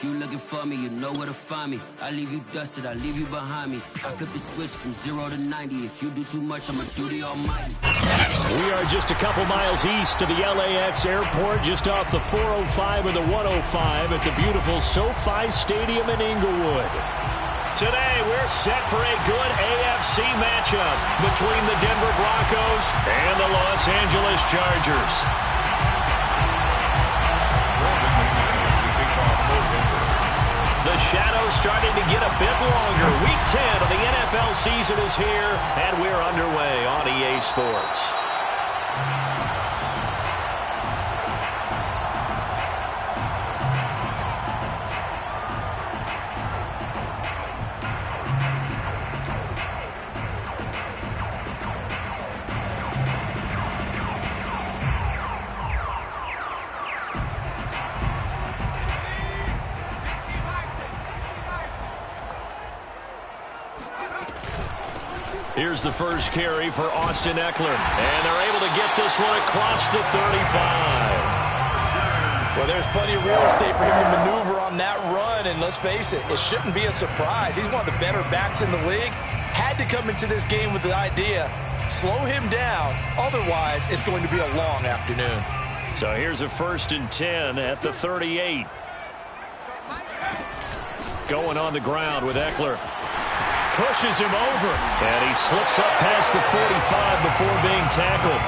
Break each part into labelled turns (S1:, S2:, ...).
S1: you looking for me, you know where to find me. I leave you dusted, I leave you behind me. I flip the switch from 0 to 90. If you do too much, I'ma do the almighty.
S2: We are just a couple miles east of the LAX airport, just off the 405 and the 105 at the beautiful SoFi Stadium in Inglewood. Today, we're set for a good AFC matchup between the Denver Broncos and the Los Angeles Chargers. The shadow's starting to get a bit longer. Week 10 of the NFL season is here, and we're underway on EA Sports. Here's the first carry for Austin Eckler, and they're able to get this one across the 35.
S3: Well, there's plenty of real estate for him to maneuver on that run, and let's face it, it shouldn't be a surprise. He's one of the better backs in the league. Had to come into this game with the idea, slow him down, otherwise it's going to be a long afternoon.
S2: So here's a 1st and 10 at the 38. Going on the ground with Eckler. Pushes him over, and he slips up past the 45 before being tackled.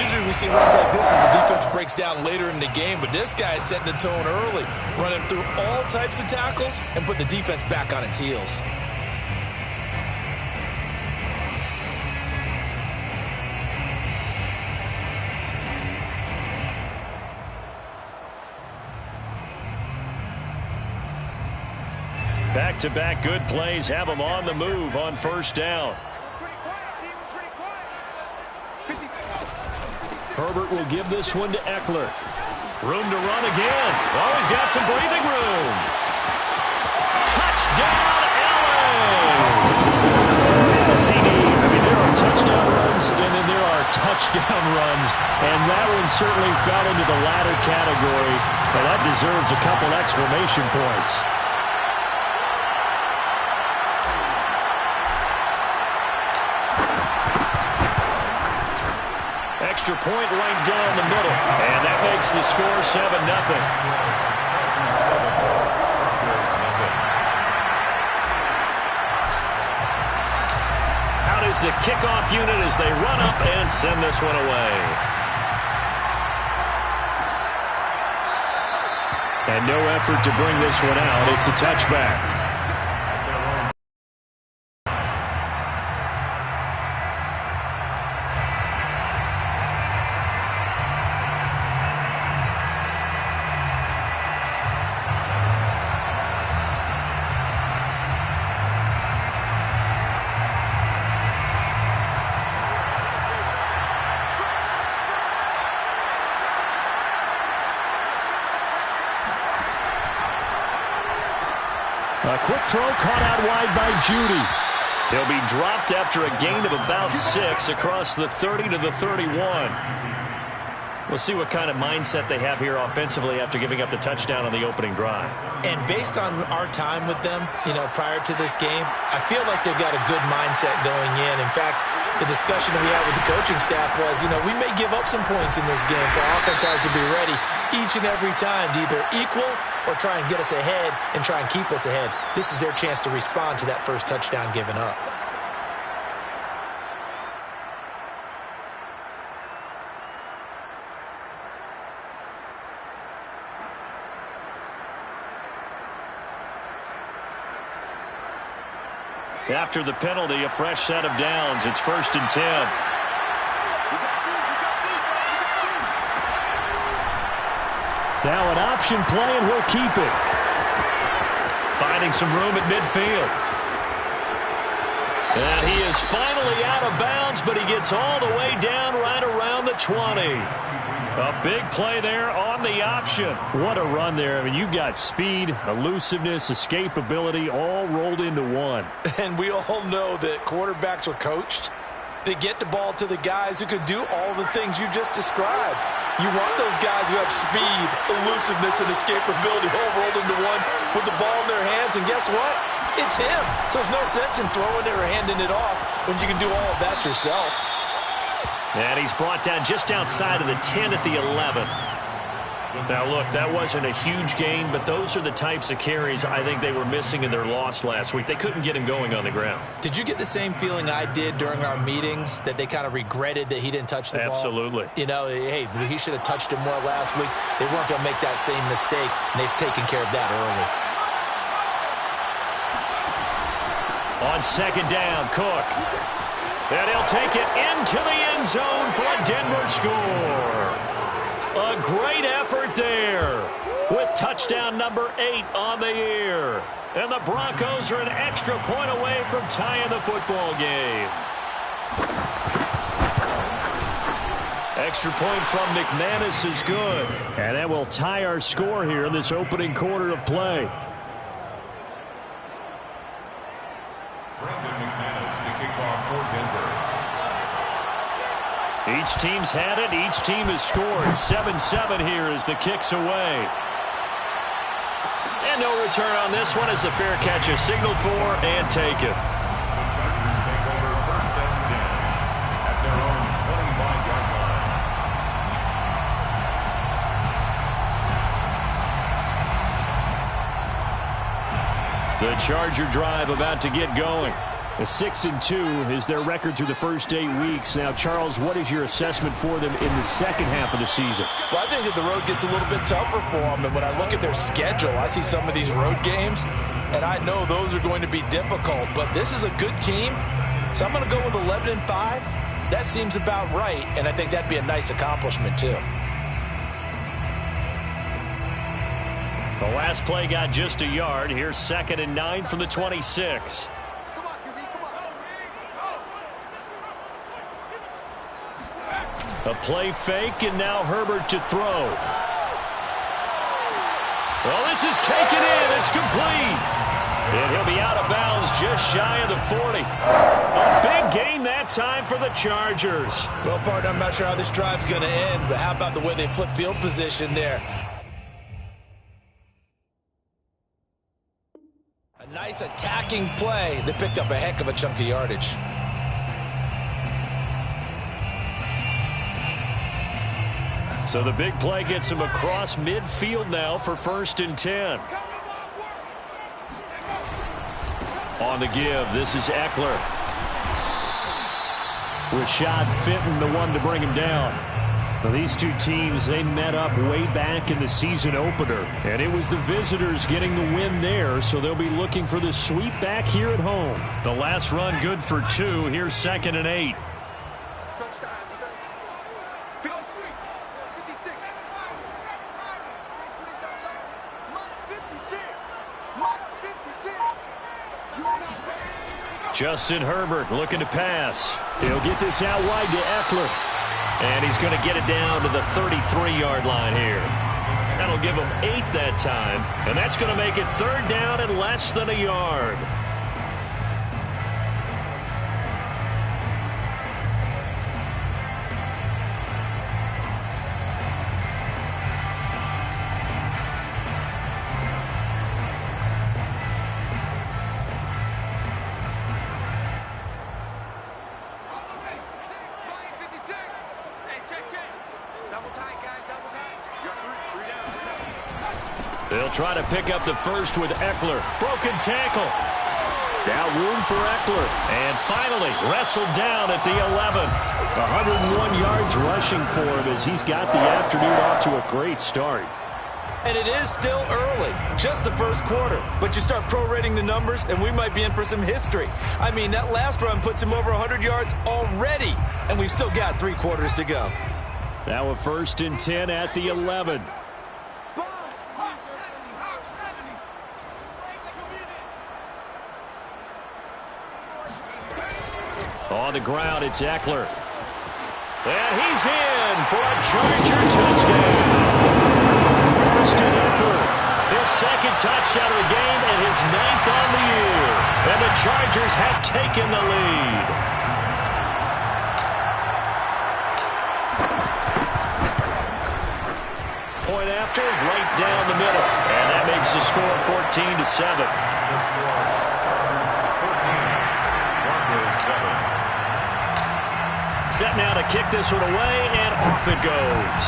S3: Usually we see runs like this as the defense breaks down later in the game, but this guy is setting the tone early, running through all types of tackles and put the defense back on its heels.
S2: Back-to-back good plays have them on the move on 1st down. Herbert will give this one to Eckler. Room to run again. Oh, he's got some breathing room. Touchdown, LA! CD, I mean, there are touchdown runs, and then there are touchdown runs, and that one certainly fell into the latter category, but that deserves a couple exclamation points. Extra point right down the middle, and that makes the score 7-0. Out is the kickoff unit as they run up and send this one away. And no effort to bring this one out. It's a touchback. A quick throw caught out wide by Judy. He'll be dropped after a gain of about 6 across the 30 to the 31. We'll see what kind of mindset they have here offensively after giving up the touchdown on the opening drive.
S3: And based on our time with them, prior to this game, I feel like they've got a good mindset going in. In fact, the discussion that we had with the coaching staff was, we may give up some points in this game, so our offense has to be ready each and every time to either equal or try and get us ahead and try and keep us ahead. This is their chance to respond to that first touchdown given up.
S2: After the penalty, a fresh set of downs. It's 1st and 10. Now an option play, and he'll keep it. Finding some room at midfield. And he is finally out of bounds, but he gets all the way down right around the 20. A big play there on the option. What a run there. I mean, you've got speed, elusiveness, escapability all rolled into one.
S3: And we all know that quarterbacks are coached. They get the ball to the guys who can do all the things you just described. You want those guys who have speed, elusiveness, and escapability all rolled into one with the ball in their hands, and guess what? It's him. So there's no sense in throwing it or handing it off when you can do all of that yourself.
S2: And he's brought down just outside of the 10 at the 11. Now, look, that wasn't a huge gain, but those are the types of carries I think they were missing in their loss last week. They couldn't get him going on the ground.
S3: Did you get the same feeling I did during our meetings, that they kind of regretted that he didn't touch the ball?
S2: Absolutely.
S3: You know, hey, he should have touched him more last week. They weren't going to make that same mistake, and they've taken care of that early.
S2: On second down, Cook. And he'll take it into the end zone for a Denver score. A great effort there with touchdown number 8 on the year. And the Broncos are an extra point away from tying the football game. Extra point from McManus is good. And that will tie our score here in this opening quarter of play. Each team's had it. Each team has scored. 7-7 here as the kick's away. And no return on this one as the fair catch is signaled for and taken.
S4: The Chargers take over first and 10 at their own 25-yard line.
S2: The Charger drive about to get going. A 6-2 is their record through the first 8 weeks. Now, Charles, what is your assessment for them in the second half of the season?
S3: Well, I think that the road gets a little bit tougher for them. And when I look at their schedule, I see some of these road games, and I know those are going to be difficult. But this is a good team, so I'm going to go with 11-5. That seems about right, and I think that'd be a nice accomplishment, too.
S2: The last play got just a yard. Here's 2nd and 9 from the 26. A play fake, and now Herbert to throw. Well, this is taken in. It's complete. And he'll be out of bounds just shy of the 40. A big gain that time for the Chargers.
S3: Well, partner, I'm not sure how this drive's going to end, but how about the way they flip field position there? A nice attacking play that picked up a heck of a chunk of yardage.
S2: So the big play gets him across midfield now for 1st and 10. On the give, this is Eckler. Rashad Fenton, the one to bring him down. Well, these two teams, they met up way back in the season opener, and it was the visitors getting the win there, so they'll be looking for the sweep back here at home. The last run good for 2. Here's 2nd and 8. Justin Herbert looking to pass. He'll get this out wide to Eckler. And he's going to get it down to the 33-yard line here. That'll give him 8 that time. And that's going to make it 3rd down and less than a yard. They'll try to pick up the first with Eckler. Broken tackle. Now room for Eckler. And finally wrestled down at the 11th. 101 yards rushing for him as he's got the afternoon off to a great start.
S3: And it is still early, just the first quarter. But you start prorating the numbers, and we might be in for some history. I mean, that last run puts him over 100 yards already, and we've still got 3 quarters to go.
S2: Now a 1st and 10 at the 11. On the ground, it's Eckler. And he's in for a Charger touchdown. Austin Eckler, his 2nd touchdown of the game and his 9th on the year. And the Chargers have taken the lead. point after, right down the middle. And that makes the score 14-7.
S4: The score, Chargers 14, Broncos 7.
S2: Set now to kick this one away, and off it goes.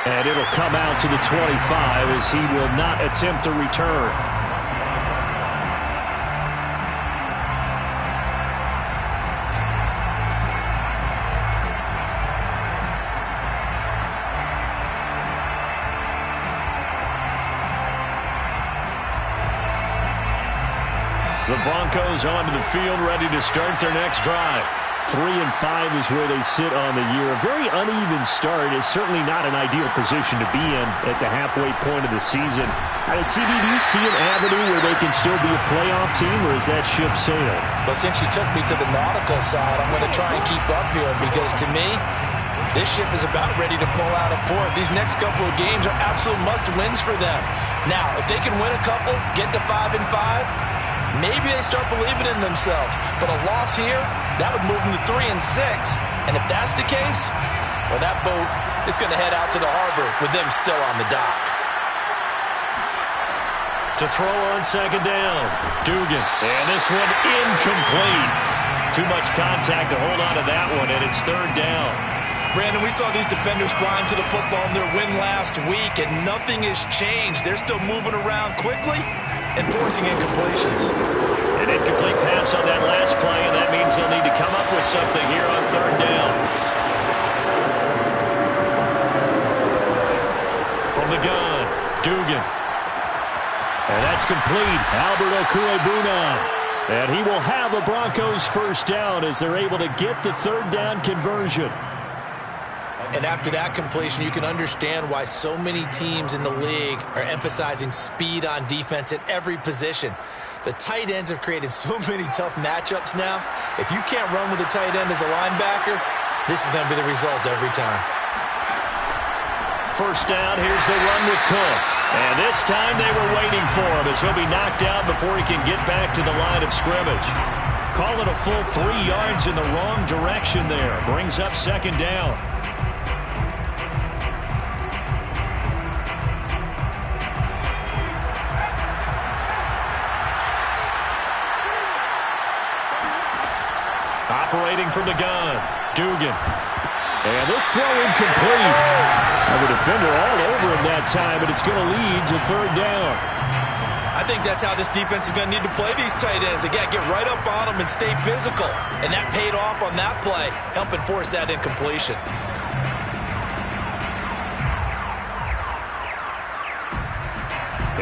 S2: And it'll come out to the 25 as he will not attempt to return. The Broncos onto the field, ready to start their next drive. 3-5 is where they sit on the year. A very uneven start is certainly not an ideal position to be in at the halfway point of the season. CD, do you see an avenue where they can still be a playoff team, or is that ship sailed?
S3: Well, since you took me to the nautical side, I'm going to try and keep up here because, to me, this ship is about ready to pull out of port. These next couple of games are absolute must-wins for them. Now, if they can win a couple, get to 5-5, maybe they start believing in themselves. But a loss here, that would move them to 3-6. And if that's the case, well, that boat is going to head out to the harbor with them still on the dock.
S2: To throw on second down, Dugan. And this one incomplete. Too much contact to hold on to that one, and it's third down.
S3: Brandon, we saw these defenders flying to the football in their win last week, and nothing has changed. They're still moving around quickly and forcing incompletions.
S2: An incomplete pass on that last play, and that means they'll need to come up with something here on third down. From the gun, Dugan. And that's complete. Albert Okwuegbunam. And he will have the Broncos first down as they're able to get the third down conversion.
S3: And after that completion, you can understand why so many teams in the league are emphasizing speed on defense at every position. The tight ends have created so many tough matchups now. If you can't run with a tight end as a linebacker, this is going to be the result every time.
S2: First down, here's the run with Cook. And this time they were waiting for him as he'll be knocked out before he can get back to the line of scrimmage. Call it a full 3 yards in the wrong direction there. Brings up second down. Operating from the gun, Dugan. And this throw incomplete. And the defender all over him that time, but it's going to lead to third down.
S3: I think that's how this defense is going to need to play these tight ends. They got to get right up on them and stay physical. And that paid off on that play, helping force that incompletion.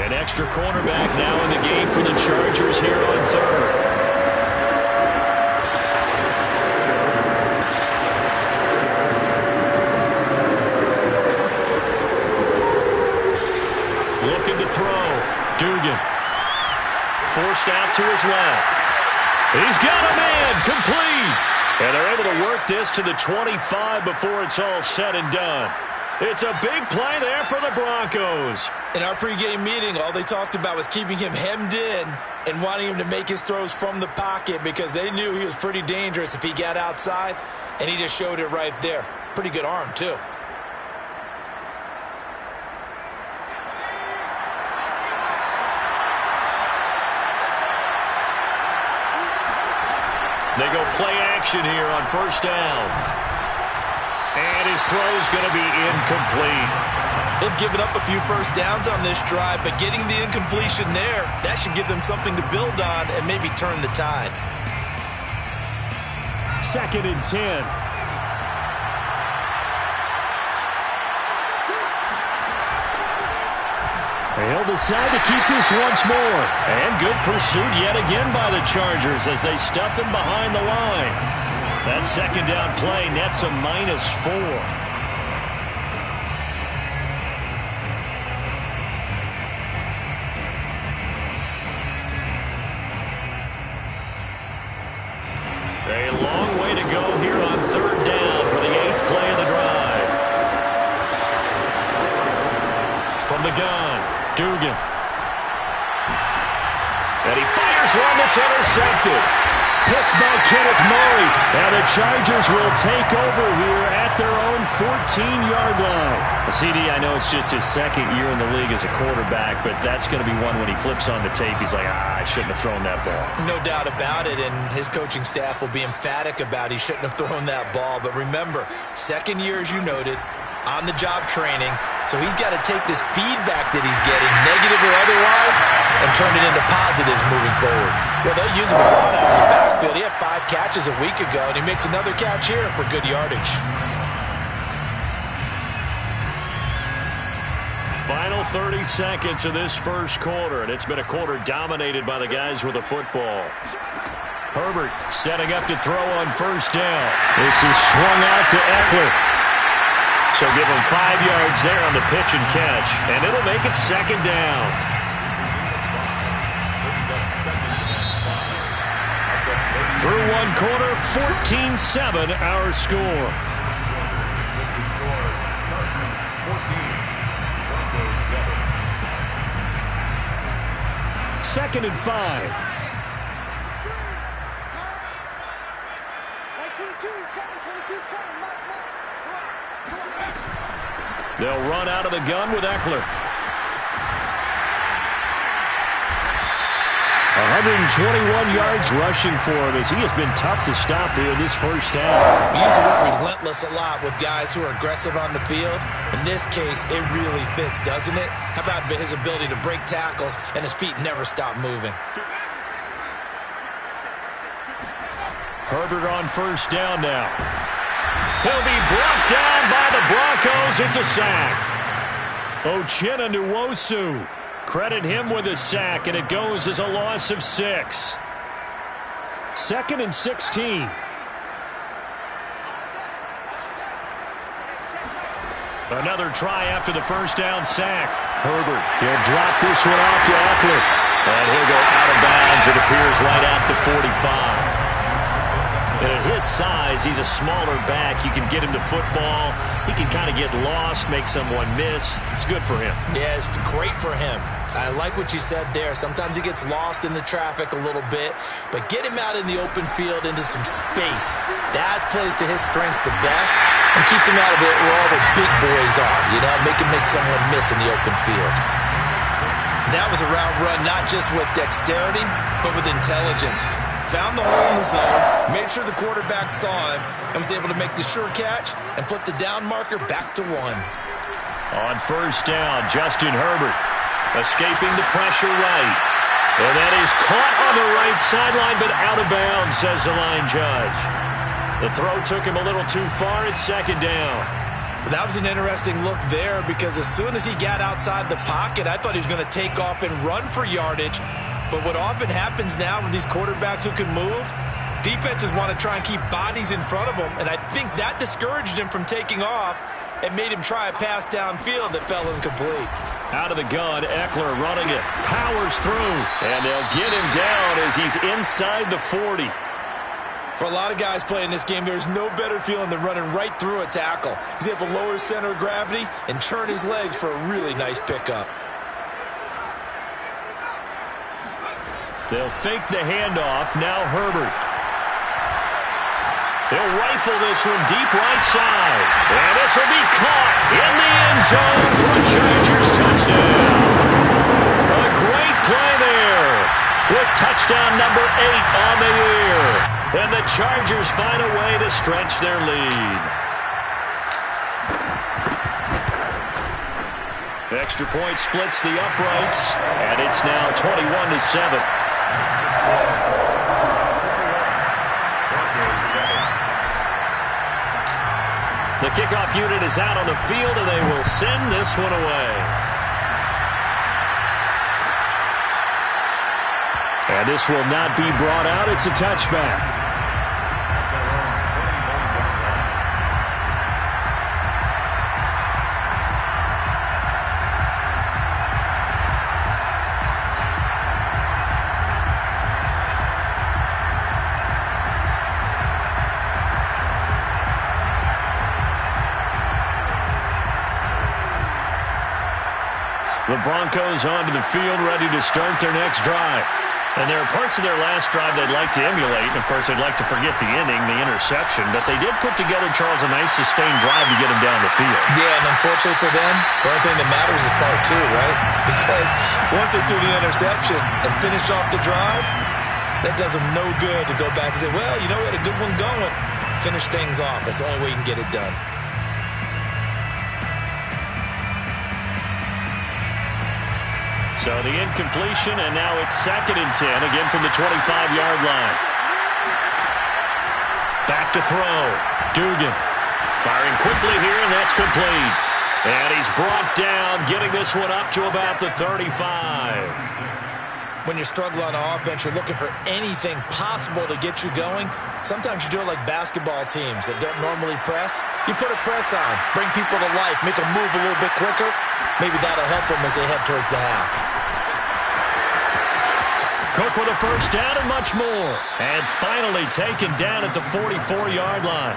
S2: An extra cornerback now in the game for the Chargers here on third. Looking to throw. Dugan. Forced out to his left. He's got a man. Complete. And they're able to work this to the 25 before it's all said and done. It's a big play there for the Broncos.
S3: In our pregame meeting, all they talked about was keeping him hemmed in and wanting him to make his throws from the pocket because they knew he was pretty dangerous if he got outside, and he just showed it right there. Pretty good arm, too.
S2: They go play action here on first down. And his throw's going to be incomplete.
S3: They've given up a few first downs on this drive, but getting the incompletion there, that should give them something to build on and maybe turn the tide.
S2: 2nd and 10. He'll decide to keep this once more. And good pursuit yet again by the Chargers as they stuff him behind the line. That second down play nets a -4. A long way to go here on third down for the 8th play of the drive. From the gun, Dugan. And he fires one that's intercepted. picked by Kenneth Murray. And the Chargers will take over here at their own 14-yard line. CD, I know it's just his second year in the league as a quarterback, but that's going to be one when he flips on the tape, he's like, I shouldn't have thrown that ball.
S3: No doubt about it, and his coaching staff will be emphatic about he shouldn't have thrown that ball. But remember, second year, as you noted, on-the-job training, so he's got to take this feedback that he's getting, negative or otherwise, and turn it into positives moving forward. Well, they'll use him a lot out of the backfield. He had 5 catches a week ago, and he makes another catch here for good yardage.
S2: Final 30 seconds of this first quarter, and it's been a quarter dominated by the guys with the football. Herbert setting up to throw on first down. This is swung out to Eckler. So give him 5 yards there on the pitch and catch, and it'll make it second down. Through one quarter, 14-7 our score. Second and 5. They'll run out of the gun with Eckler. 121 yards rushing for him as he has been tough to stop here in this first half.
S3: We use the word relentless a lot with guys who are aggressive on the field. In this case, it really fits, doesn't it? How about his ability to break tackles and his feet never stop moving?
S2: Herbert on first down now. He'll be brought down by the Broncos. It's a sack. Uchenna Nwosu. Credit him with a sack, and it goes as a loss of 6. Second and 16. Another try after the first down sack. Herbert, he'll drop this one off to Eckler. And he'll go out of bounds, it appears, right at the 45. And at his size, he's a smaller back. You can get him to football. He can kind of get lost, make someone miss. It's good for him. Yeah, it's great for him. I like what you said there. Sometimes he gets lost in the traffic a little bit, but get him out in the open field into some space. That plays to his strengths the best and keeps him out of it where all the big boys are, you know, make him make someone miss in the open field. That was a route run not just with dexterity, but with intelligence. Found the hole in the zone, made sure the quarterback saw him, and was able to make the sure catch and flip the down marker back to 1. On first down, Justin Herbert escaping the pressure right. And that is caught on the right sideline, but out of bounds, says the line judge. The throw took him a little too far. It's second down.
S3: That was an interesting look there because as soon as he got outside the pocket, I thought he was going to take off and run for yardage. But what often happens now with these quarterbacks who can move, defenses want to try and keep bodies in front of them, and I think that discouraged him from taking off and made him try a pass downfield that fell incomplete.
S2: Out of the gun, Eckler running it, powers through, and they'll get him down as he's inside the 40.
S3: For a lot of guys playing this game, there's no better feeling than running right through a tackle. He's able to lower his center of gravity and churn his legs for a really nice pickup.
S2: They'll fake the handoff. Now Herbert. He'll rifle this one deep right side. And this will be caught in the end zone for a Chargers touchdown. A great play there with touchdown number 8 on the year. And the Chargers find a way to stretch their lead. Extra point splits the uprights, and it's now 21-7. The kickoff unit is out on the field, and they will send this one away. And this will not be brought out. It's a touchback. The Broncos onto the field, ready to start their next drive. And there are parts of their last drive they'd like to emulate. And, of course, they'd like to forget the inning, the interception. But they did put together, Charles, a nice sustained drive to get them down the field.
S3: Yeah, and unfortunately for them, the only thing that matters is part two, right? Because once they do the interception and finish off the drive, that does them no good to go back and say, well, you know, we had a good one going. Finish things off. That's the only way you can get it done.
S2: So the incompletion, and now it's 2nd and 10, again from the 25-yard line. Back to throw. Dugan firing quickly here, and that's complete. And he's brought down, getting this one up to about the 35.
S3: When you're struggling on offense, you're looking for anything possible to get you going. Sometimes you do it like basketball teams that don't normally press. You put a press on, bring people to life, make them move a little bit quicker. Maybe that'll help them as they head towards the half.
S2: Cook with a first down and much more. And finally taken down at the 44-yard line.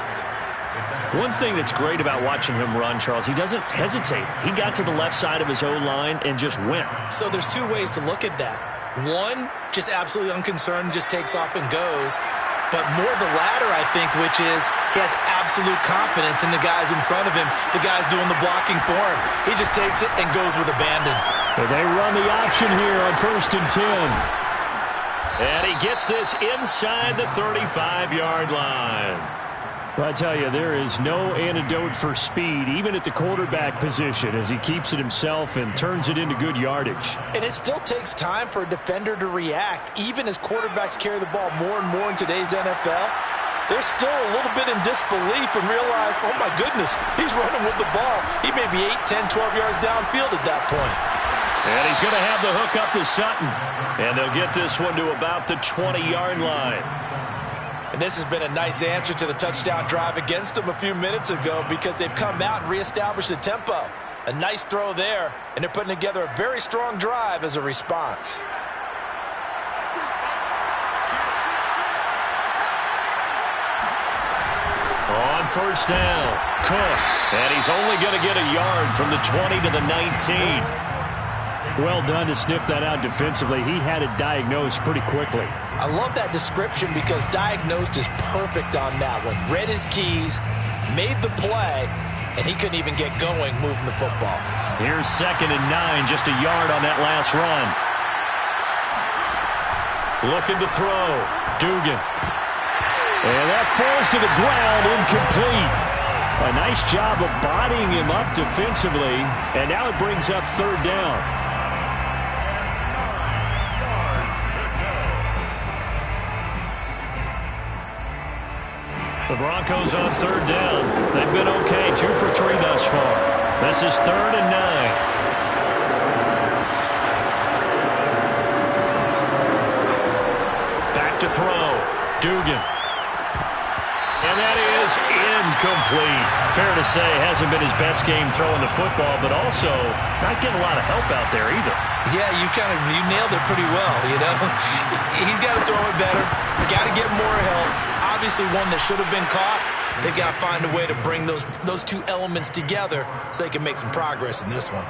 S2: One thing that's great about watching him run, Charles, he doesn't hesitate. He got to the left side of his O-line and just went.
S3: So there's two ways to look at that. One, just absolutely unconcerned, just takes off and goes. But more the latter, I think, which is he has absolute confidence in the guys in front of him, the guys doing the blocking for him. He just takes it and goes with abandon.
S2: And they run the option here on 1st and 10. And he gets this inside the 35-yard line. Well, I tell you, there is no antidote for speed, even at the quarterback position, as he keeps it himself and turns it into good yardage.
S3: And it still takes time for a defender to react. Even as quarterbacks carry the ball more and more in today's NFL, they're still a little bit in disbelief and realize, oh, my goodness, he's running with the ball. He may be 8, 10, 12 yards downfield at that point.
S2: And he's going to have the hook up to Sutton. And they'll get this one to about the 20-yard line.
S3: And this has been a nice answer to the touchdown drive against them a few minutes ago because they've come out and reestablished the tempo. A nice throw there, and they're putting together a very strong drive as a response.
S2: On first down, Cook. And he's only going to get a yard from the 20 to the 19. Well done to sniff that out defensively. He had it diagnosed pretty quickly.
S3: I love that description because diagnosed is perfect on that one. Read his keys, made the play, and he couldn't even get going moving the football.
S2: Here's 2nd and 9, just a yard on that last run. Looking to throw. Dugan. And that falls to the ground, incomplete. A nice job of bodying him up defensively, and now it brings up 3rd down. The Broncos on 3rd down. They've been okay, 2 for 3 thus far. This is 3rd and 9. Back to throw. Dugan. And that is incomplete. Fair to say, hasn't been his best game throwing the football, but also not getting a lot of help out there either.
S3: Yeah, you nailed it pretty well, you know. He's got to throw it better. Got to get more help. Obviously one that should have been caught. They've got to find a way to bring those two elements together so they can make some progress in this one.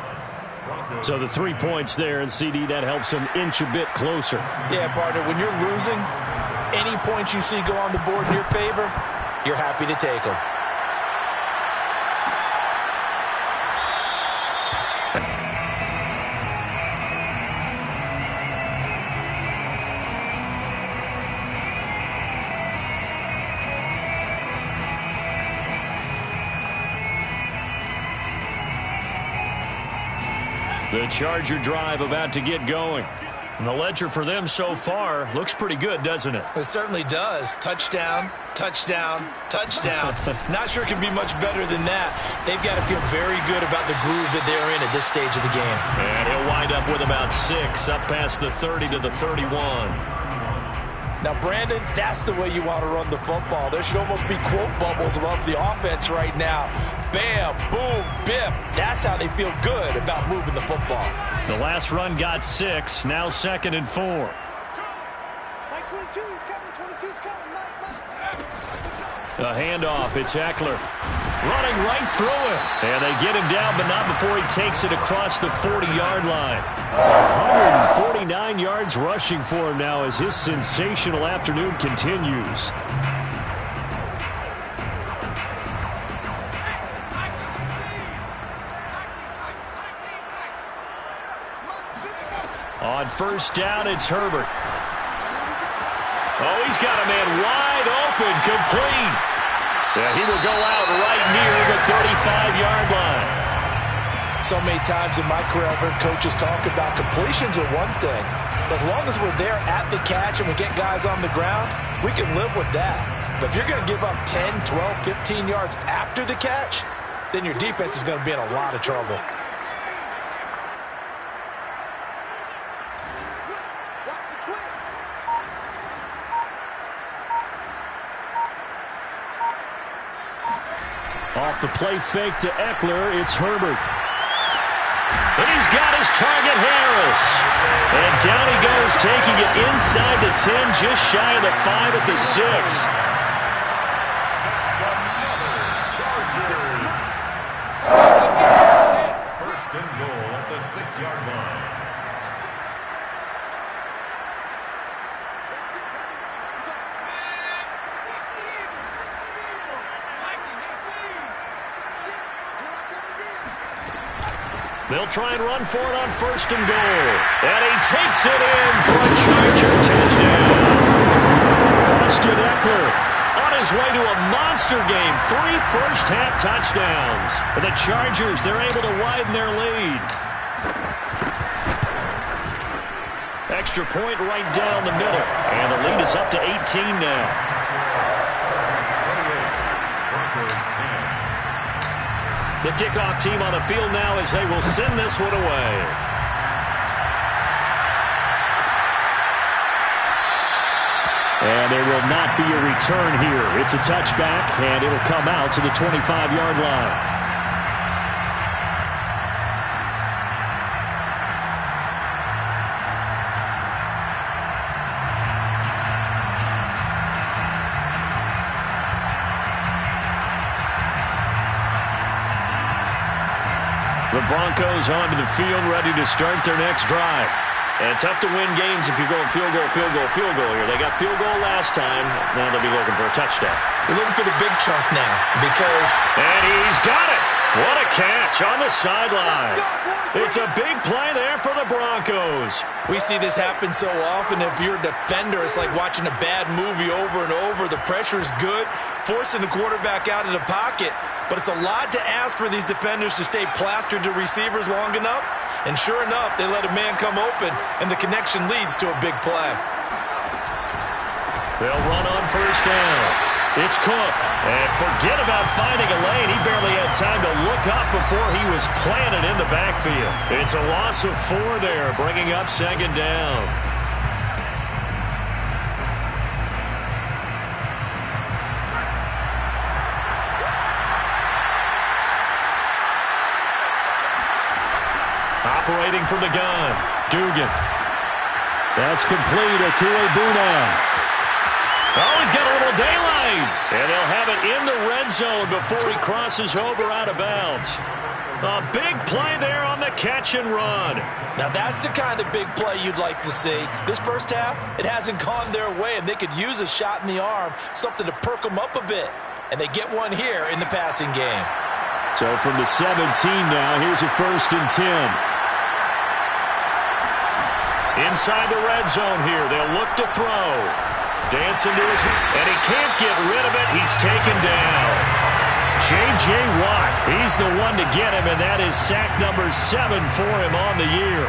S2: So the 3 points there, and CD, that helps them inch a bit closer.
S3: Yeah, partner, when you're losing, any points you see go on the board in your favor, you're happy to take them.
S2: The Charger drive about to get going. And the ledger for them so far looks pretty good, doesn't it?
S3: It certainly does. Touchdown, touchdown, touchdown. Not sure it can be much better than that. They've got to feel very good about the groove that they're in at this stage of the game.
S2: And he'll wind up with about 6 up past the 30 to the 31.
S3: Now, Brandon, that's the way you want to run the football. There should almost be quote bubbles above the offense right now. Bam, boom, biff. That's how they feel good about moving the football.
S2: The last run got 6. Now 2nd and 4.
S5: Mike 22 is coming. 22 is coming. Mike.
S2: A handoff. It's Eckler. running right through him. And they get him down, but not before he takes it across the 40-yard line. 149 yards rushing for him now as his sensational afternoon continues. On first down, it's Herbert. Oh, he's got a man wide open, complete. Yeah, he will go out right near the 35-yard line.
S3: So many times in my career, I've heard coaches talk about completions are one thing. But as long as we're there at the catch and we get guys on the ground, we can live with that. But if you're going to give up 10, 12, 15 yards after the catch, then your defense is going to be in a lot of trouble.
S2: Off the play fake to Eckler, it's Herbert. And he's got his target, Harris. And down he goes, taking it inside the 10, just shy of the 5 at the 6.
S4: First and goal at the 6-yard line.
S2: They'll try and run for it on first and goal. And he takes it in for a Charger touchdown. Austin Eckler on his way to a monster game. 3 first-half touchdowns. And the Chargers, they're able to widen their lead. Extra point right down the middle. And the lead is up to 18 now.
S4: Broncos 10.
S2: The kickoff team on the field now as they will send this one away. And there will not be a return here. It's a touchback, and it'll come out to the 25-yard line. The Broncos onto the field, ready to start their next drive. And tough to win games if you're going field goal here. They got field goal last time. Now they'll be looking for a touchdown.
S3: They're looking for the big chunk now because...
S2: And he's got it. What a catch on the sideline. It's a big play there for the Broncos.
S3: We see this happen so often. If you're a defender, it's like watching a bad movie over and over. The pressure is good, forcing the quarterback out of the pocket. But it's a lot to ask for these defenders to stay plastered to receivers long enough. And sure enough, they let a man come open, and the connection leads to a big play.
S2: They'll run on first down. It's Cook. And forget about finding a lane. He barely had time to look up before he was planted in the backfield. It's a loss of 4 there, bringing up second down. Operating from the gun, Dugan. That's complete. Okuebuna. Oh, he's got a little daylight. And they'll have it in the red zone before he crosses over out of bounds. A big play there on the catch and run.
S3: Now that's the kind of big play you'd like to see. This first half, it hasn't gone their way, and they could use a shot in the arm, something to perk them up a bit. And they get one here in the passing game.
S2: So from the 17 now, here's a first and 10. Inside the red zone here, they'll look to throw. Dancing to his, and he can't get rid of it. He's taken down. J.J. Watt, he's the one to get him, and that is sack number 7 for him on the year.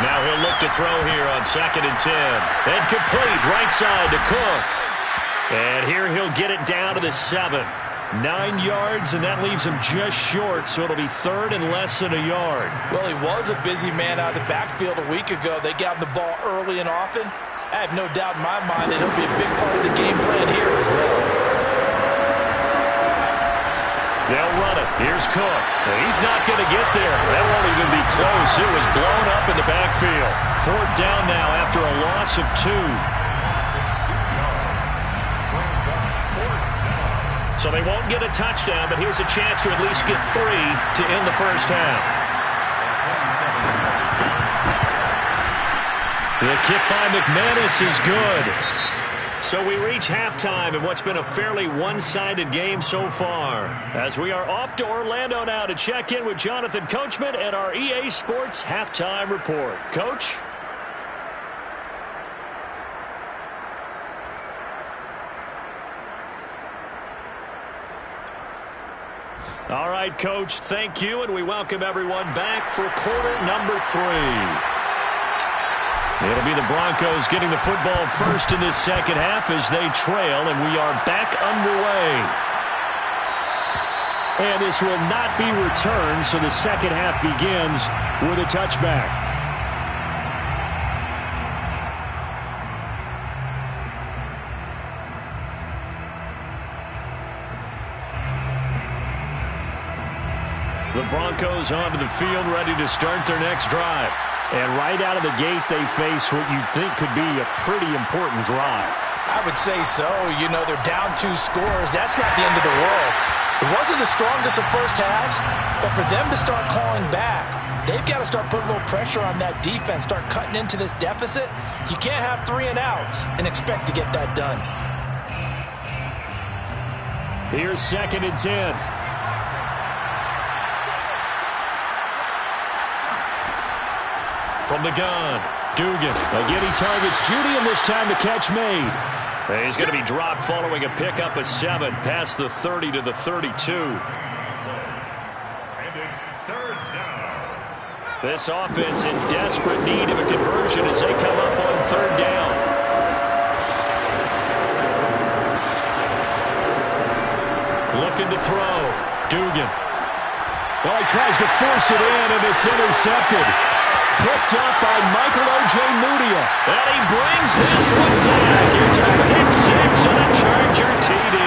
S2: Now he'll look to throw here on 2nd and 10. And complete right side to Cook. And here he'll get it down to the 7. 9 yards, and that leaves him just short, so it'll be 3rd and less than a yard.
S3: Well, he was a busy man out of the backfield a week ago. They got him the ball early and often. I have no doubt in my mind that he'll be a big part of the game plan here as well.
S2: They'll run it. Here's Cook. He's not going to get there. That won't even be close. It was blown up in the backfield. 4th down now after a loss of 2. So they won't get a touchdown, but here's a chance to at least get 3 to end the first half. The kick by McManus is good. So we reach halftime in what's been a fairly one-sided game so far. As we are off to Orlando now to check in with Jonathan Coachman and our EA Sports Halftime Report. Coach? All right, Coach, thank you, and we welcome everyone back for quarter number 3. It'll be the Broncos getting the football first in this second half as they trail, and we are back underway. And this will not be returned, so the second half begins with a touchback. The Broncos onto the field, ready to start their next drive. And right out of the gate, they face what you think could be a pretty important drive.
S3: I would say so. You know, they're down 2 scores. That's not the end of the world. It wasn't the strongest of first halves, but for them to start calling back, they've got to start putting a little pressure on that defense, start cutting into this deficit. You can't have 3 and outs and expect to get that done.
S2: Here's 2nd and 10. From the gun, Dugan. Again, he targets Judy, and this time the catch made. He's going to be dropped following a pickup of 7 past the 30 to the 32.
S4: And it's 3rd down.
S2: This offense in desperate need of a conversion as they come up on 3rd down. Looking to throw. Dugan. Well, he tries to force it in, and it's intercepted. Picked up by Michael O.J. Mudia. And he brings this one back. It's a pick 6 and a Charger TD.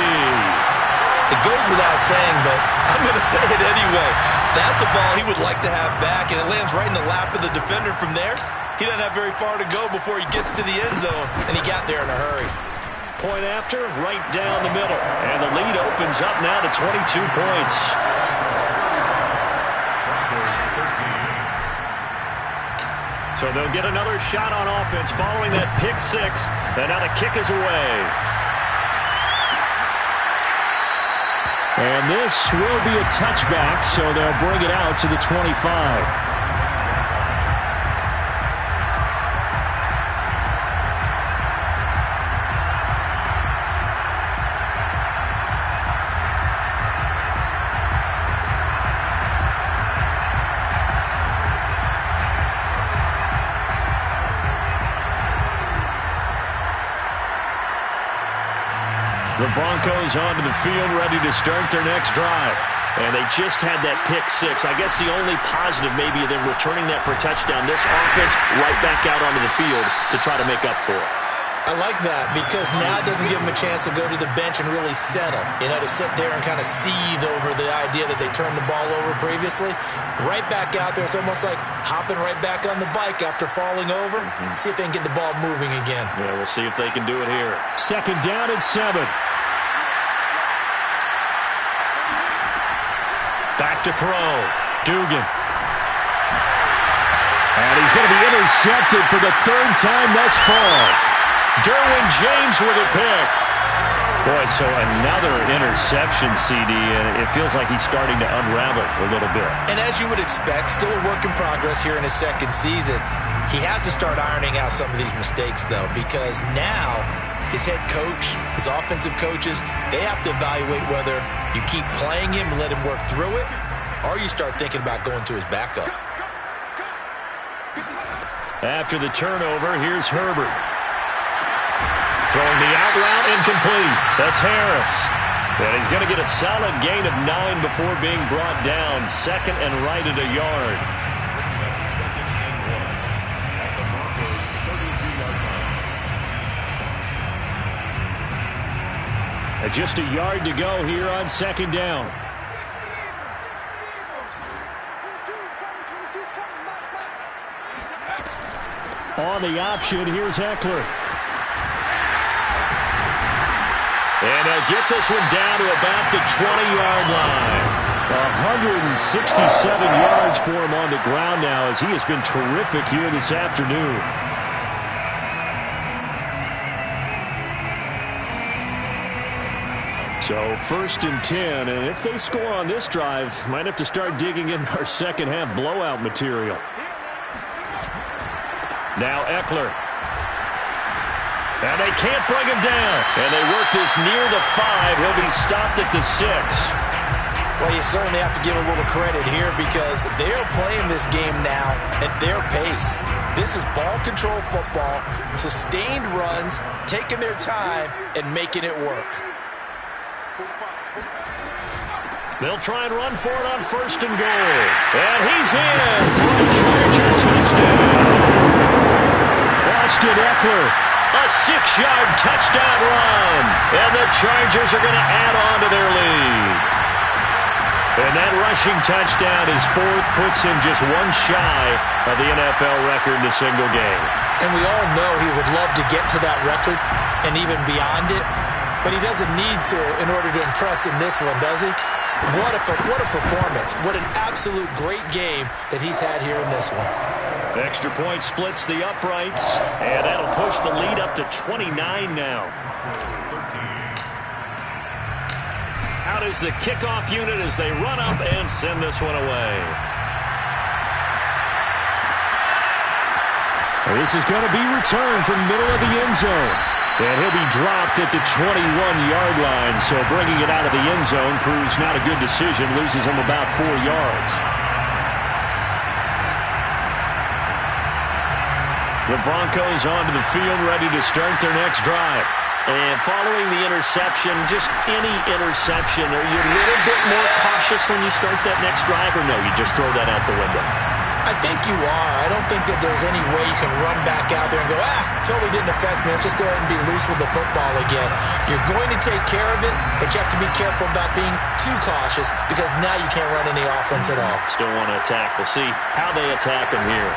S3: It goes without saying, but I'm going to say it anyway. That's a ball he would like to have back, and it lands right in the lap of the defender from there. He doesn't have very far to go before he gets to the end zone, and he got there in a hurry.
S2: Point after, right down the middle. And the lead opens up now to 22 points. So they'll get another shot on offense following that pick 6. And now the kick is away. And this will be a touchback, so they'll bring it out to the 25. The Broncos onto the field, ready to start their next drive. And they just had that pick 6. I guess the only positive maybe of them returning that for a touchdown. This offense right back out onto the field to try to make up for it.
S3: I like that because now it doesn't give them a chance to go to the bench and really settle. You know, to sit there and kind of seethe over the idea that they turned the ball over previously. Right back out there. It's almost like hopping right back on the bike after falling over. See if they can get the ball moving again.
S2: Yeah, we'll see if they can do it here. 2nd down and 7. Back to throw. Dugan. And he's going to be intercepted for the 3rd time thus far. Derwin James with a pick. Boy, so another interception, CD, and it feels like he's starting to unravel a little bit.
S3: And as you would expect, still a work in progress here in his 2nd season. He has to start ironing out some of these mistakes, though, because now his head coach, his offensive coaches, they have to evaluate whether you keep playing him and let him work through it, or you start thinking about going to his backup.
S2: After the turnover, here's Herbert. Throwing the out route incomplete. That's Harris. And he's going to get a solid gain of 9 before being brought down. 2nd and right at a yard.
S4: Second and 1 at the Broncos' 32-yard line.
S2: Just a yard to go here on 2nd down. On the option, here's Eckler. And they'll get this one down to about the 20-yard line. 167 yards for him on the ground now as he has been terrific here this afternoon. So 1st and 10, and if they score on this drive, might have to start digging in our second half blowout material. Now Eckler. And they can't bring him down. And they work this near the 5. He'll be stopped at the 6.
S3: Well, you certainly have to give a little credit here because they're playing this game now at their pace. This is ball control football, sustained runs, taking their time, and making it work.
S2: They'll try and run for it on 1st and goal. And he's in for a Charger touchdown. Austin Eckler, a 6-yard touchdown run. And the Chargers are going to add on to their lead. And that rushing touchdown, his 4th, puts him just one shy of the NFL record in a single game.
S3: And we all know he would love to get to that record and even beyond it. But he doesn't need to in order to impress in this one, does he? What a performance. What an absolute great game that he's had here in this one.
S2: Extra point splits the uprights, and that'll push the lead up to 29 now. Out is the kickoff unit as they run up and send this one away. This is going to be returned from the middle of the end zone. And he'll be dropped at the 21-yard line, so bringing it out of the end zone proves not a good decision, loses him about 4 yards. The Broncos onto the field, ready to start their next drive. And following the interception, just any interception, are you a little bit more cautious when you start that next drive, or no, you just throw that out the window?
S3: I think you are. I don't think that there's any way you can run back out there and go, totally didn't affect me. Let's just go ahead and be loose with the football again. You're going to take care of it, but you have to be careful about being too cautious because now you can't run any offense at all.
S2: Still want to attack. We'll see how they attack him here.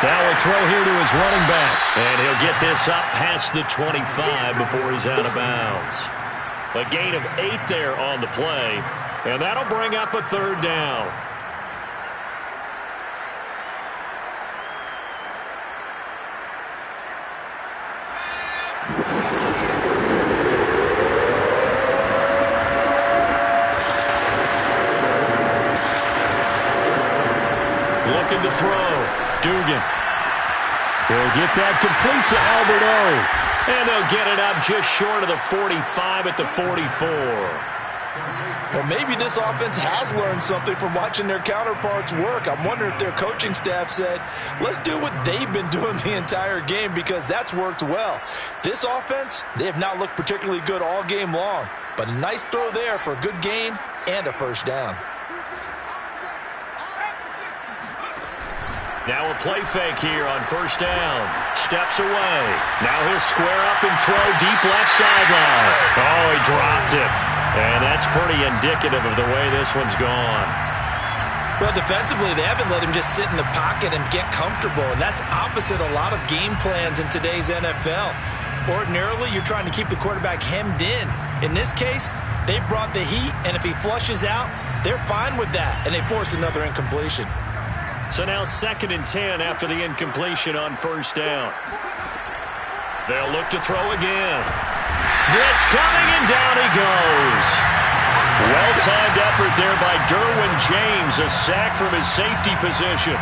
S2: Now a throw here to his running back. And he'll get this up past the 25 before he's out of bounds. A gain of 8 there on the play. And that'll bring up a 3rd down. Looking to throw. Dugan. He'll get that complete to Albert O. And they'll get it up just short of the 45 at the 44.
S3: Well, maybe this offense has learned something from watching their counterparts work. I'm wondering if their coaching staff said, let's do what they've been doing the entire game because that's worked well. This offense, they have not looked particularly good all game long. But a nice throw there for a good gain and a 1st down.
S2: Now a play fake here on 1st down. Steps away. Now he'll square up and throw deep left sideline. Oh, he dropped it. And that's pretty indicative of the way this one's gone.
S3: Well, defensively, they haven't let him just sit in the pocket and get comfortable, and that's opposite a lot of game plans in today's NFL. Ordinarily, you're trying to keep the quarterback hemmed in. In this case, they brought the heat, and if he flushes out, they're fine with that, and they force another incompletion.
S2: So now 2nd and 10 after the incompletion on 1st down. They'll look to throw again. Blitz coming, and down he goes. Well-timed effort there by Derwin James, a sack from his safety position.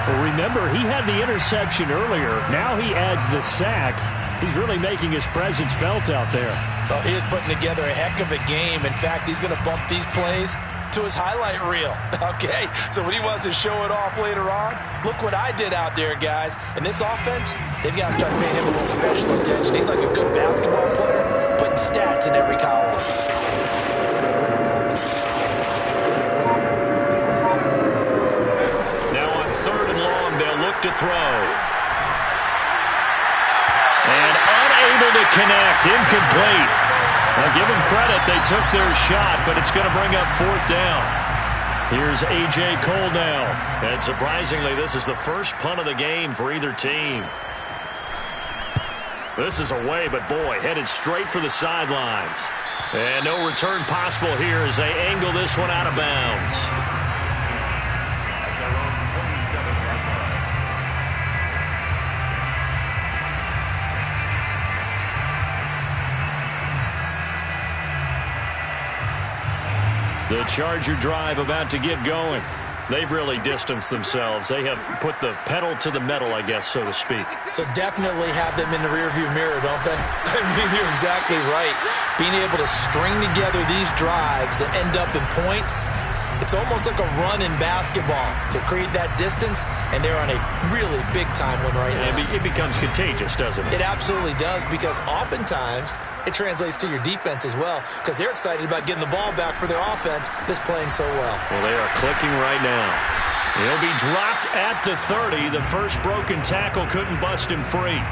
S2: Well, remember, he had the interception earlier. Now he adds the sack. He's really making his presence felt out there.
S3: Well, he is putting together a heck of a game. In fact, he's going to bump these plays to his highlight reel, okay? So when he wants to show it off later on, look what I did out there, guys. And this offense, they've got to start paying him a little special attention. He's like a good basketball player, putting stats in every column.
S2: Now on 3rd and long, they'll look to throw. And unable to connect, incomplete. Now, give them credit. They took their shot, but it's going to bring up 4th down. Here's A.J. Cole now. And surprisingly, this is the first punt of the game for either team. This is away, but boy, headed straight for the sidelines. And no return possible here as they angle this one out of bounds.
S4: At their own 27-yard line.
S2: The Charger drive about to get going. They've really distanced themselves. They have put the pedal to the metal, I guess, so to speak.
S3: So definitely have them in the rearview mirror, don't they? I mean, you're exactly right. Being able to string together these drives that end up in points, it's almost like a run in basketball to create that distance, and they're on a really big-time one right now.
S2: It becomes contagious, doesn't it?
S3: It absolutely does, because oftentimes it translates to your defense as well, because they're excited about getting the ball back for their offense that's playing so well.
S2: Well, they are clicking right now. He'll be dropped at the 30. The first broken tackle couldn't bust him free.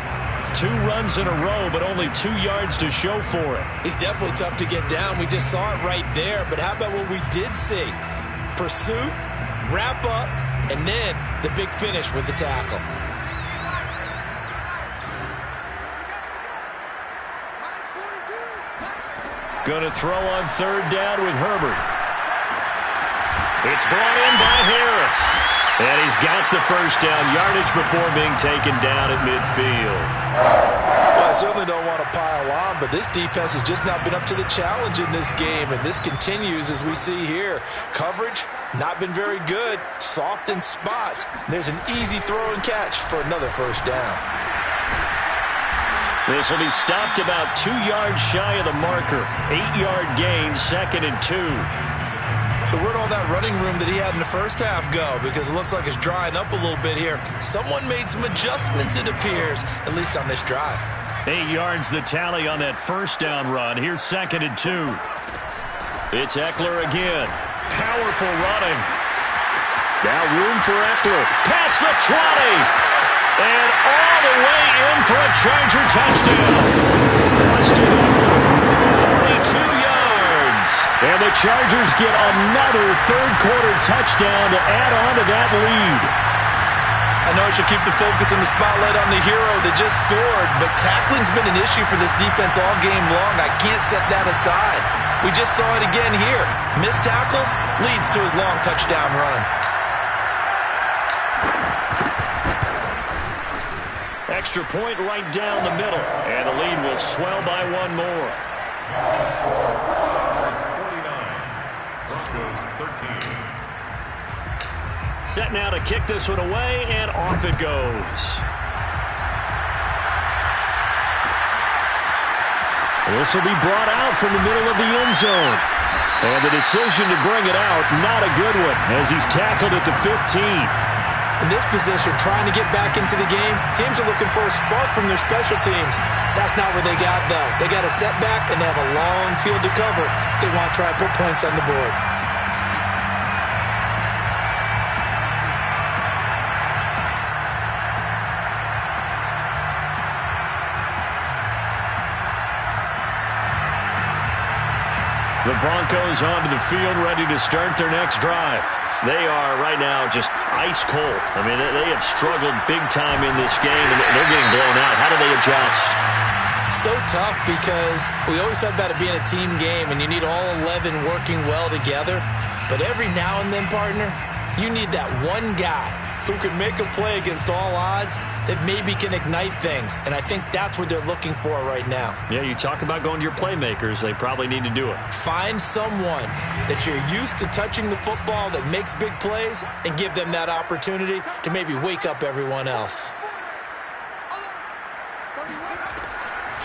S2: 2 runs in a row, but only 2 yards to show for it.
S3: He's definitely tough to get down. We just saw it right there, but how about what we did see? Pursuit, wrap up, and then the big finish with the tackle.
S2: Going to throw on 3rd down with Herbert. It's brought in by Harris. And he's got the first down yardage before being taken down at midfield.
S3: Well, I certainly don't want to pile on, but this defense has just not been up to the challenge in this game, and this continues as we see here. Coverage, not been very good, soft in spots. There's an easy throw and catch for another first down.
S2: This will be stopped about 2 yards shy of the marker. 8-yard gain, 2nd and 2.
S3: So where'd all that running room that he had in the first half go? Because it looks like it's drying up a little bit here. Someone made some adjustments, it appears, at least on this drive.
S2: 8 yards the tally on that first down run. Here's 2nd and 2. It's Eckler again. Powerful running. Now room for Eckler. Past the 20. And all the way in for a Charger touchdown. Austin Eckler, 42 yards. And the Chargers get another third-quarter touchdown to add on to that lead.
S3: I know I should keep the focus and the spotlight on the hero that just scored, but tackling's been an issue for this defense all game long. I can't set that aside. We just saw it again here. Missed tackles leads to his long touchdown run.
S2: Extra point right down the middle, and the lead will swell by 1 more.
S4: Broncos 13.
S2: Set now to kick this one away, and off it goes. This will be brought out from the middle of the end zone. And the decision to bring it out, not a good one, as he's tackled at the 15.
S3: In this position, trying to get back into the game, teams are looking for a spark from their special teams. That's not what they got, though. They got a setback, and they have a long field to cover if they want to try and put points on the board.
S2: The Broncos onto the field, ready to start their next drive. They are right now just ice cold. I mean, they have struggled big time in this game, and they're getting blown out. How do they adjust?
S3: So tough, because we always talk about it being a team game, and you need all 11 working well together. But every now and then, partner, you need that one guy who can make a play against all odds that maybe can ignite things. And I think that's what they're looking for right now.
S2: Yeah, you talk about going to your playmakers. They probably need to do it.
S3: Find someone that you're used to touching the football that makes big plays and give them that opportunity to maybe wake up everyone else.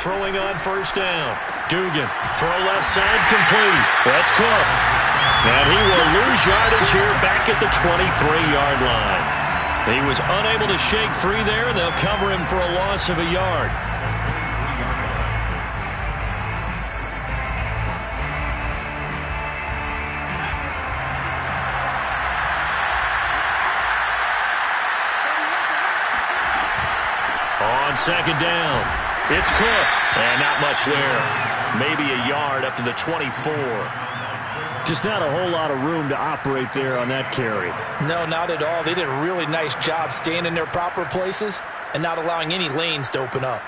S2: Throwing on first down. Dugan, throw left side, complete. That's Cook. And he will lose yardage here back at the 23-yard line. He was unable to shake free there, and they'll cover him for a loss of a yard. On second down, it's Cook. And not much there. Maybe a yard up to the 24. Just not a whole lot of room to operate there on that carry.
S3: No, not at all. They did a really nice job staying in their proper places and not allowing any lanes to open up.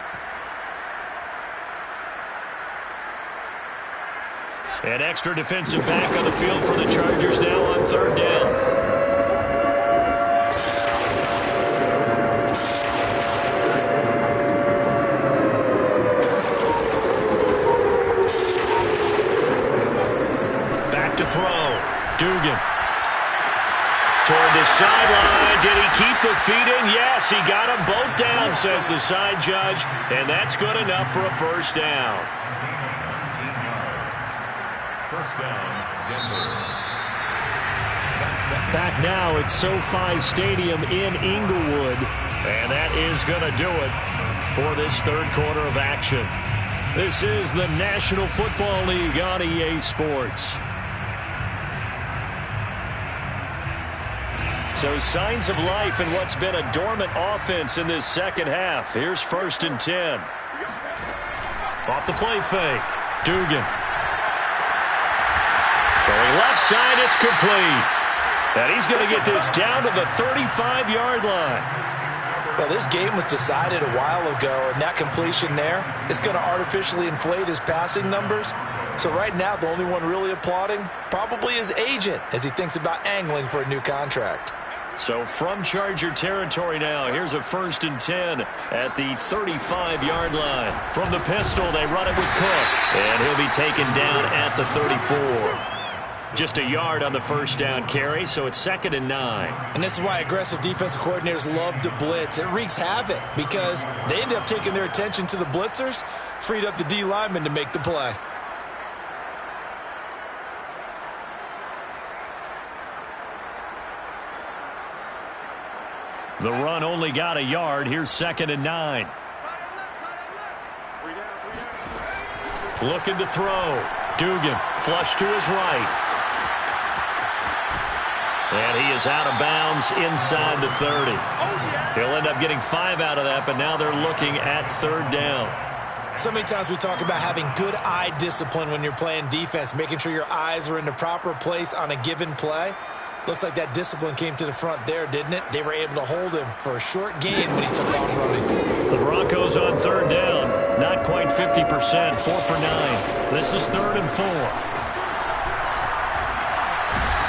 S2: An extra defensive back on the field for the Chargers now on 3rd down. To throw. Dugan. Toward the sideline. Did he keep the feet in? Yes, he got them both down, says the side judge. And that's good enough for a 1st down.
S4: 19 yards. 1st down, Denver.
S2: Back now at SoFi Stadium in Inglewood. And that is going to do it for this 3rd quarter of action. This is the National Football League on EA Sports. So signs of life in what's been a dormant offense in this 2nd half. Here's 1st and 10. Off the play fake. Dugan. Throwing left side, it's complete. And he's going to get this down to the 35-yard line.
S3: Well, this game was decided a while ago, and that completion there is going to artificially inflate his passing numbers. So right now, the only one really applauding probably his agent as he thinks about angling for a new contract.
S2: So from Charger territory now, here's a 1st and 10 at the 35-yard line. From the pistol, they run it with Cook, and he'll be taken down at the 34. Just a yard on the 1st down carry, so it's 2nd and 9.
S3: And this is why aggressive defensive coordinators love to blitz. It wreaks havoc because they end up taking their attention to the blitzers, freed up the D lineman to make the play.
S2: The run only got a yard. Here's 2nd and 9. Looking to throw. Dugan flush to his right. And he is out of bounds inside the 30. He'll end up getting 5 out of that, but now they're looking at 3rd down.
S3: So many times we talk about having good eye discipline when you're playing defense, making sure your eyes are in the proper place on a given play. Looks like that discipline came to the front there, didn't it? They were able to hold him for a short gain when he took off running.
S2: The Broncos on 3rd down. Not quite 50%. 4 for 9. This is 3rd and 4.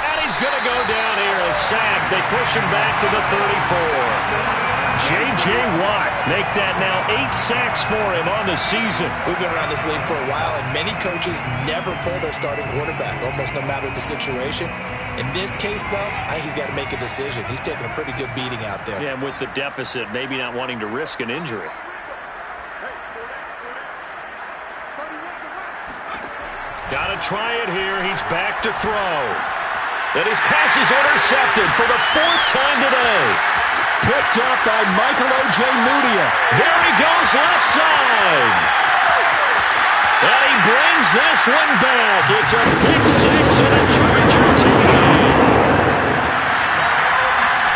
S2: And he's going to go down here. A sack. They push him back to the 34. J.J. Watt make that now 8 sacks for him on the season.
S3: We've been around this league for a while, and many coaches never pull their starting quarterback, almost no matter the situation. In this case, though, I think he's got to make a decision. He's taking a pretty good beating out there.
S2: Yeah, and with the deficit, maybe not wanting to risk an injury. Got to try it here. He's back to throw. And his pass is intercepted for the 4th time today. Picked up by Michael O.J. Mudia. There he goes left side. And he brings this one back. It's a pick 6 and a Charger TD.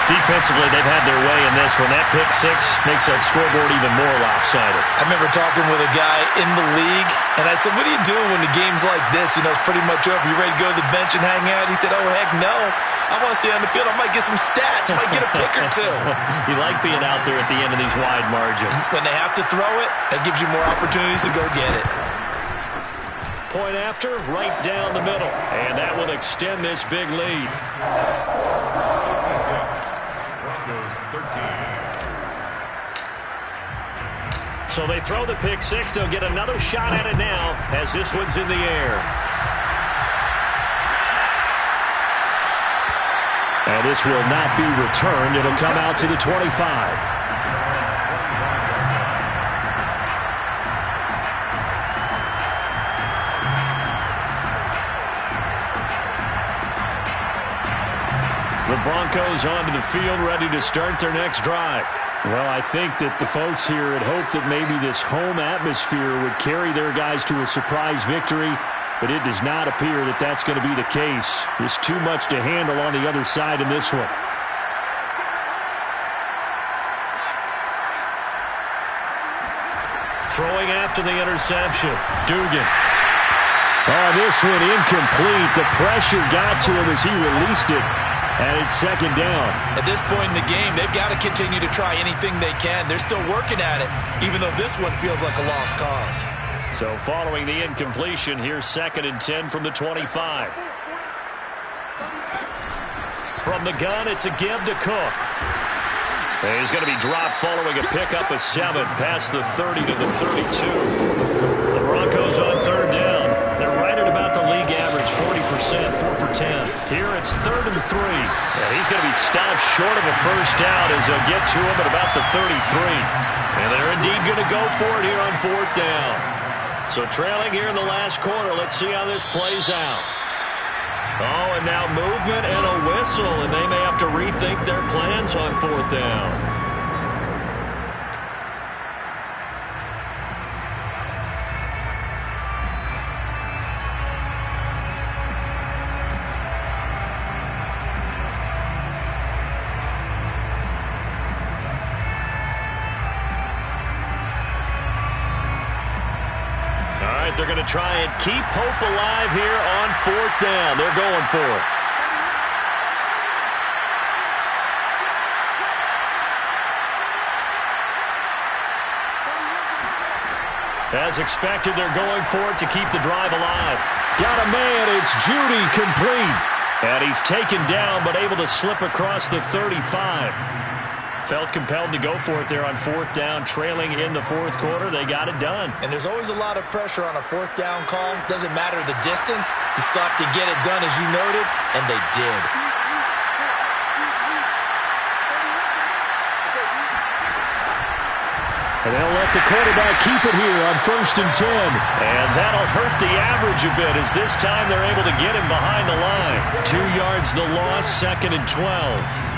S2: Defensively, they've had their way in this one. That pick 6 makes that scoreboard even more lopsided.
S3: I remember talking with a guy in the league, and I said, what do you do when the game's like this? You know, it's pretty much over. You ready to go to the bench and hang out? He said, oh, heck no. I want to stay on the field. I might get some stats. I might get a pick or two.
S2: You like being out there at the end of these wide margins.
S3: When they have to throw it, that gives you more opportunities to go get it.
S2: Point after, right down the middle. And that will extend this big lead. So they throw the pick 6. They'll get another shot at it now as this one's in the air. And this will not be returned. It'll come out to the 25. The Broncos onto the field, ready to start their next drive. Well, I think that the folks here had hoped that maybe this home atmosphere would carry their guys to a surprise victory, but it does not appear that that's going to be the case. There's too much to handle on the other side in this one. Throwing after the interception, Dugan. Oh, this one incomplete. The pressure got to him as he released it. And it's second down.
S3: At this point in the game, they've got to continue to try anything they can. They're still working at it, even though this one feels like a lost cause.
S2: So following the incompletion, here's 2nd and 10 from the 25. From the gun, it's a give to Cook. He's going to be dropped following a pickup of 7 past the 30 to the 32. The Broncos on 3rd down. They're right at about the league average, 40%, 4 for 10. Here it's 3rd and 3. And he's going to be stopped short of a first down as they'll get to him at about the 33. And they're indeed going to go for it here on 4th down. So trailing here in the last quarter, let's see how this plays out. Oh, and now movement and a whistle, and they may have to rethink their plans on 4th down. They're going to try and keep hope alive here on 4th down. They're going for it. As expected, they're going for it to keep the drive alive. Got a man. It's Judy, complete. And he's taken down but able to slip across the 35. Felt compelled to go for it there on 4th down, trailing in the 4th quarter. They got it done.
S3: And there's always a lot of pressure on a 4th down call. Doesn't matter the distance. You stop to get it done, as you noted, and they did.
S2: And they'll let the quarterback keep it here on 1st and 10. And that'll hurt the average a bit as this time they're able to get him behind the line. 2 yards the loss, 2nd and 12.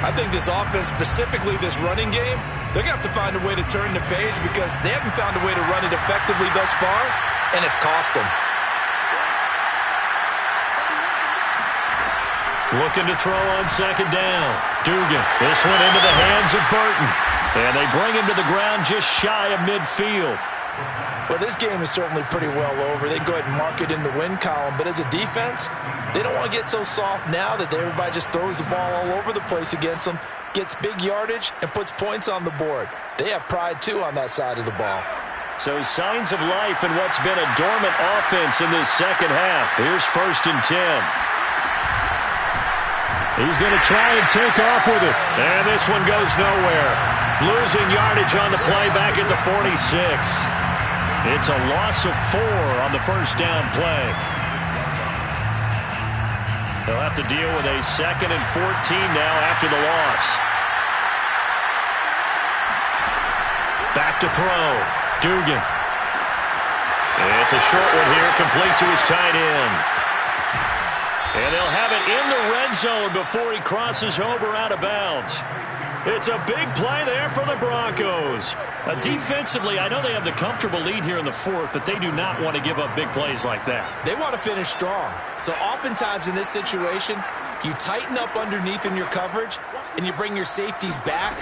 S3: I think this offense, specifically this running game, they're going to have to find a way to turn the page because they haven't found a way to run it effectively thus far, and it's cost them.
S2: Looking to throw on 2nd down. Dugan. This one into the hands of Burton. And they bring him to the ground just shy of midfield.
S3: Well, this game is certainly pretty well over. They can go ahead and mark it in the win column. But as a defense, they don't want to get so soft now that everybody just throws the ball all over the place against them, gets big yardage, and puts points on the board. They have pride, too, on that side of the ball.
S2: So signs of life in what's been a dormant offense in this second half. Here's 1st and 10. He's going to try and take off with it. And this one goes nowhere. Losing yardage on the play back at the 46. It's a loss of 4 on the first down play. They'll have to deal with a 2nd and 14 now after the loss. Back to throw. Dugan. It's a short one here, complete to his tight end. And they'll have it in the red zone before he crosses over out of bounds. It's a big play there for the Broncos. Defensively, I know they have the comfortable lead here in the 4th, but they do not want to give up big plays like that.
S3: They want to finish strong. So oftentimes in this situation, you tighten up underneath in your coverage, and you bring your safeties back.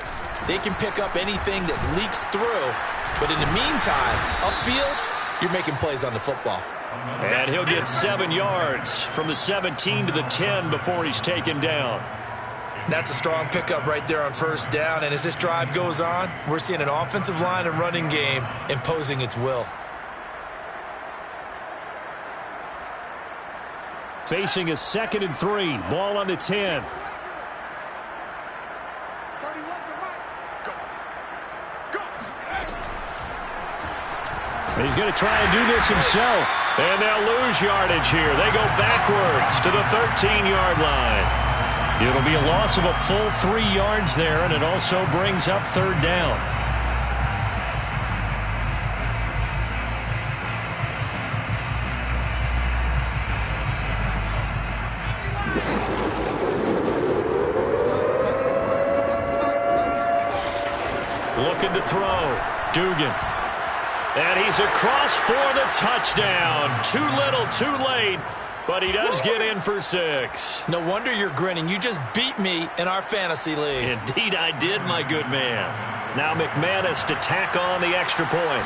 S3: They can pick up anything that leaks through. But in the meantime, upfield, you're making plays on the football.
S2: And he'll get 7 yards from the 17 to the 10 before he's taken down.
S3: That's a strong pickup right there on 1st down. And as this drive goes on, we're seeing an offensive line and running game imposing its will.
S2: Facing a 2nd and 3. Ball on the 10. He's going to try and do this himself. And they'll lose yardage here. They go backwards to the 13-yard line. It'll be a loss of a full 3 yards there, and it also brings up 3rd down. Looking to throw. Dugan. And he's across for the touchdown. Too little, too late. But he does get in for 6.
S3: No wonder you're grinning. You just beat me in our fantasy league.
S2: Indeed I did, my good man. Now McManus to tack on the extra point.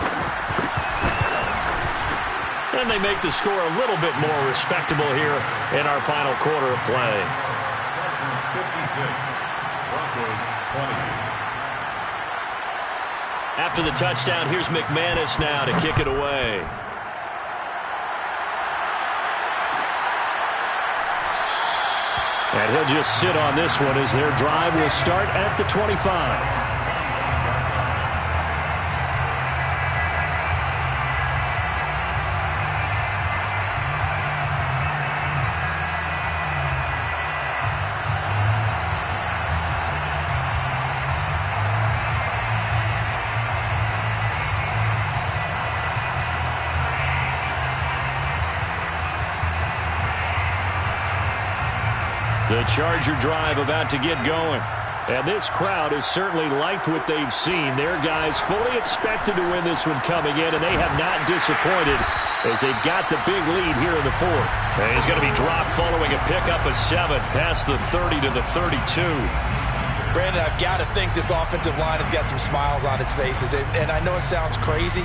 S2: And they make the score a little bit more respectable here in our final quarter of play.
S4: Chargers 56, Broncos 20.
S2: After the touchdown, here's McManus now to kick it away. And he'll just sit on this one as their drive will start at the 25. The Charger drive about to get going. And this crowd has certainly liked what they've seen. Their guys fully expected to win this one coming in, and they have not disappointed as they've got the big lead here in the fourth. And he's going to be dropped following a pickup of 7 past the 30 to the 32.
S3: Brandon, I've got to think this offensive line has got some smiles on its faces. And I know it sounds crazy,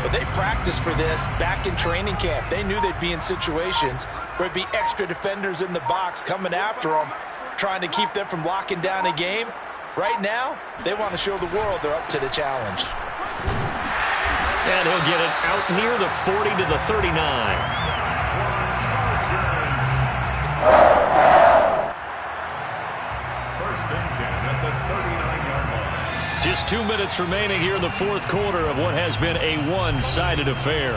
S3: but they practiced for this back in training camp. They knew they'd be in situations where it'd be extra defenders in the box coming after them, trying to keep them from locking down a game. Right now, they want to show the world they're up to the challenge.
S2: And he'll get it out near the 40 to the 39.
S4: First and 10 at the 39-yard line.
S2: Just 2 minutes remaining here in the fourth quarter of what has been a one-sided affair.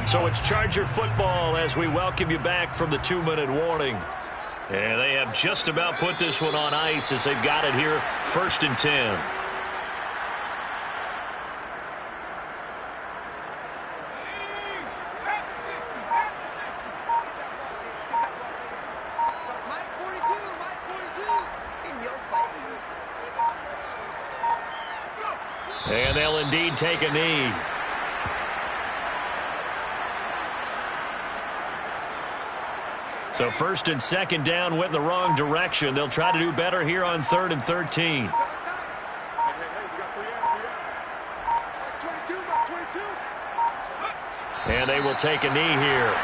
S2: So it's Charger football as we welcome you back from the 2-minute warning. And they have just about put this one on ice as they've got it here, 1st and 10. And they'll indeed take a knee. So 1st and 2nd down went in the wrong direction. They'll try to do better here on 3rd and 13. And they will take a knee here.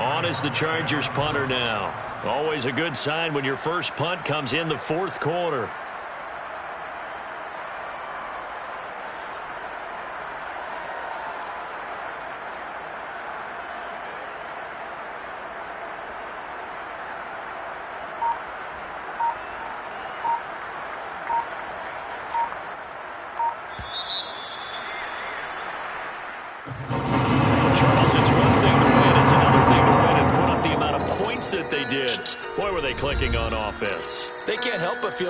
S2: On is the Chargers punter now. Always a good sign when your first punt comes in the fourth quarter. Boy, were they clicking on offense.
S3: They can't help but feel